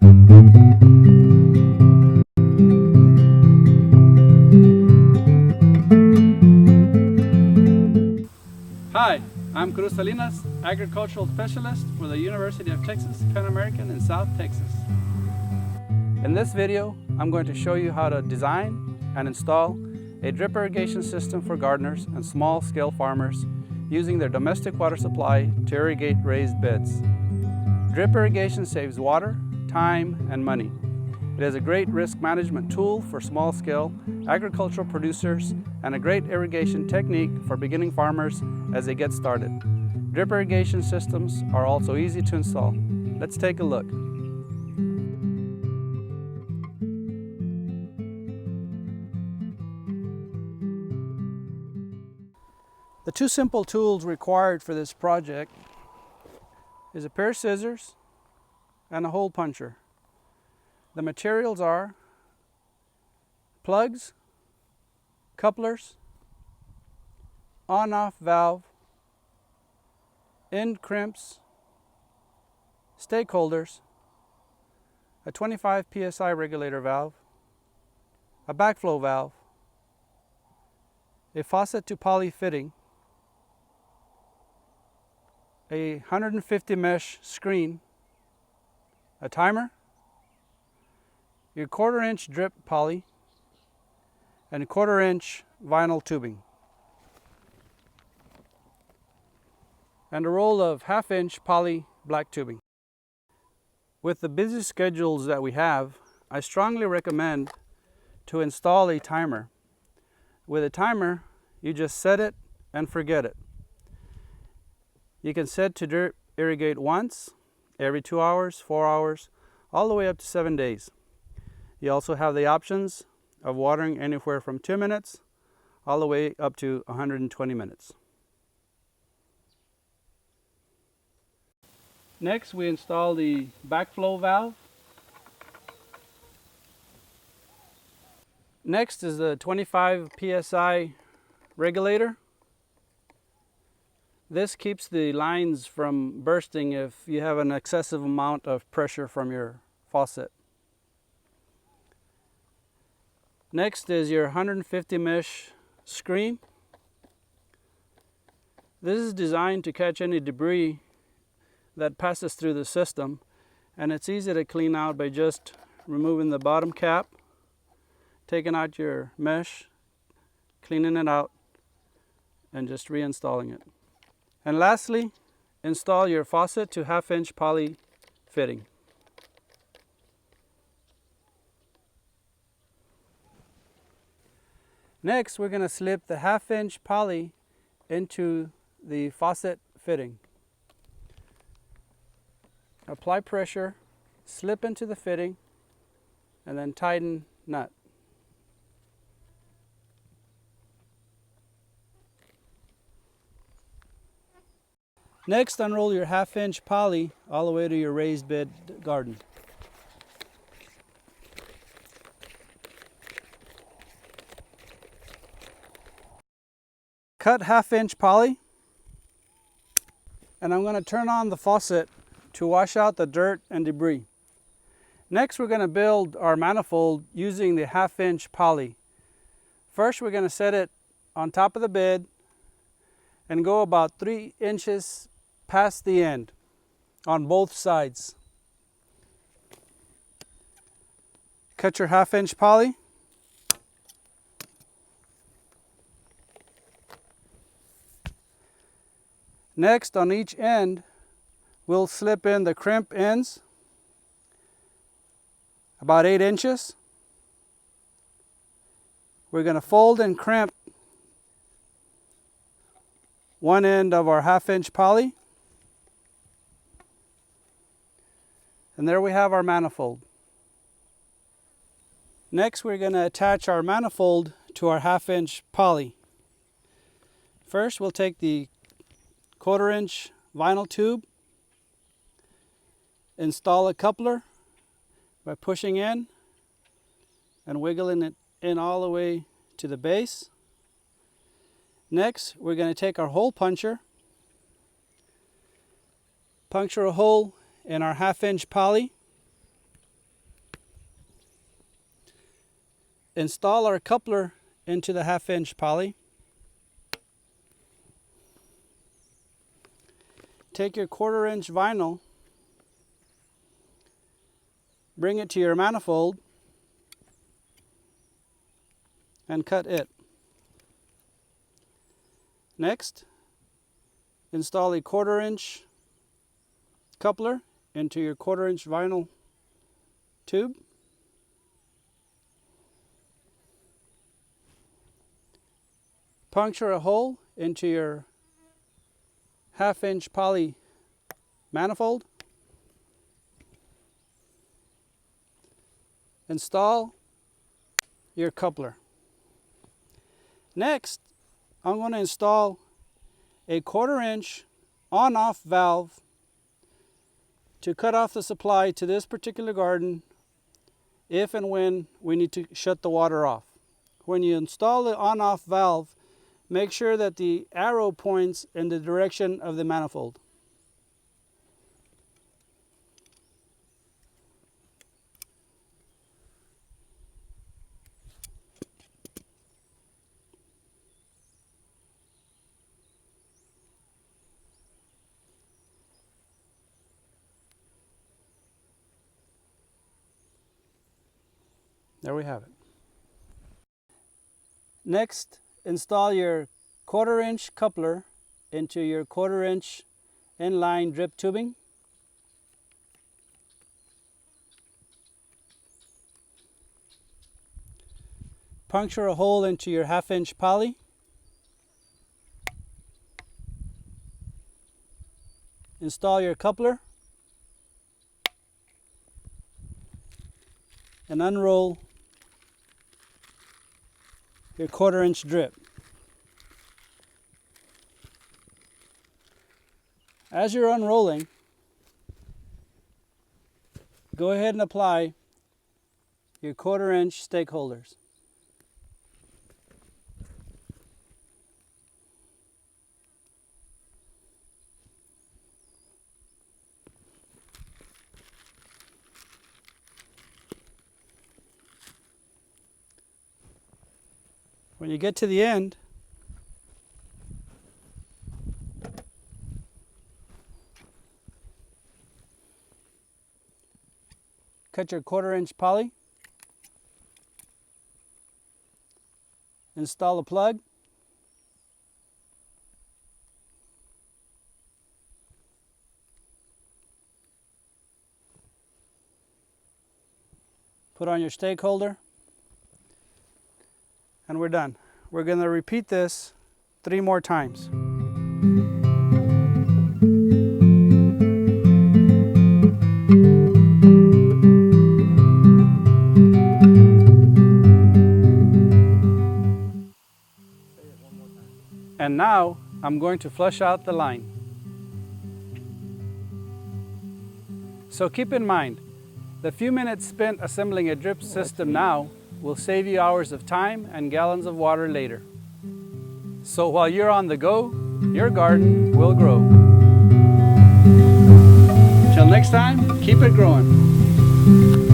Hi, I'm Cruz Salinas, agricultural specialist for the University of Texas Pan American in South Texas. In this video, I'm going to show you how to design and install a drip irrigation system for gardeners and small-scale farmers using their domestic water supply to irrigate raised beds. Drip irrigation saves water, time, and money. It is a great risk management tool for small-scale agricultural producers and a great irrigation technique for beginning farmers as they get started. Drip irrigation systems are also easy to install. Let's take a look. The two simple tools required for this project is a pair of scissors and a hole puncher. The materials are plugs, couplers, on-off valve, end crimps, stake holders, a 25 psi regulator valve, a backflow valve, a faucet to poly fitting, a 150 mesh screen, a timer, your 1/4 inch drip poly, and a 1/4 inch vinyl tubing, and a roll of 1/2 inch poly black tubing. With the busy schedules that we have, I strongly recommend to install a timer. With a timer, you just set it and forget it. You can set to drip irrigate once, every 2 hours, 4 hours, all the way up to 7 days. You also have the options of watering anywhere from 2 minutes all the way up to 120 minutes. Next, we install the backflow valve. Next is the 25 psi regulator. This keeps the lines from bursting if you have an excessive amount of pressure from your faucet. Next is your 150 mesh screen. This is designed to catch any debris that passes through the system, and it's easy to clean out by just removing the bottom cap, taking out your mesh, cleaning it out, and just reinstalling it. And lastly, install your faucet to 1/2 inch poly fitting. Next, we're going to slip the 1/2 inch poly into the faucet fitting. Apply pressure, slip into the fitting, and then tighten nut. Next, unroll your 1/2 inch poly all the way to your raised bed garden. Cut 1/2 inch poly, and I'm going to turn on the faucet to wash out the dirt and debris. Next, we're going to build our manifold using the 1/2 inch poly. First, we're going to set it on top of the bed and go about 3 inches past the end on both sides. Cut your 1/2 inch poly. Next, on each end, we'll slip in the crimp ends, about 8 inches. We're going to fold and crimp one end of our 1/2 inch poly. And there we have our manifold. Next, we're going to attach our manifold to our 1/2 inch poly. First, we'll take the 1/4 inch vinyl tube, install a coupler by pushing in and wiggling it in all the way to the base. Next, we're going to take our hole puncher, puncture a hole in our 1/2 inch poly, install our coupler into the 1/2-inch poly. Take your 1/4-inch vinyl, bring it to your manifold, and cut it. Next, install a 1/4-inch coupler into your 1/4-inch vinyl tube. Puncture a hole into your 1/2-inch poly manifold. Install your coupler. Next, I'm going to install a 1/4-inch on-off valve to cut off the supply to this particular garden if and when we need to shut the water off. When you install the on-off valve, make sure that the arrow points in the direction of the manifold. There we have it. Next, install your 1/4-inch coupler into your 1/4-inch inline drip tubing. Puncture a hole into your 1/2-inch poly. Install your coupler and unroll your 1/4-inch drip. As you're unrolling, go ahead and apply your 1/4-inch stake holders. When you get to the end, cut your 1/4-inch poly, install a plug, put on your stake holder, and we're done. We're going to repeat this 3 more times. And now I'm going to flush out the line. So keep in mind, the few minutes spent assembling a drip system now will save you hours of time and gallons of water later. So while you're on the go, your garden will grow. Till next time, keep it growing.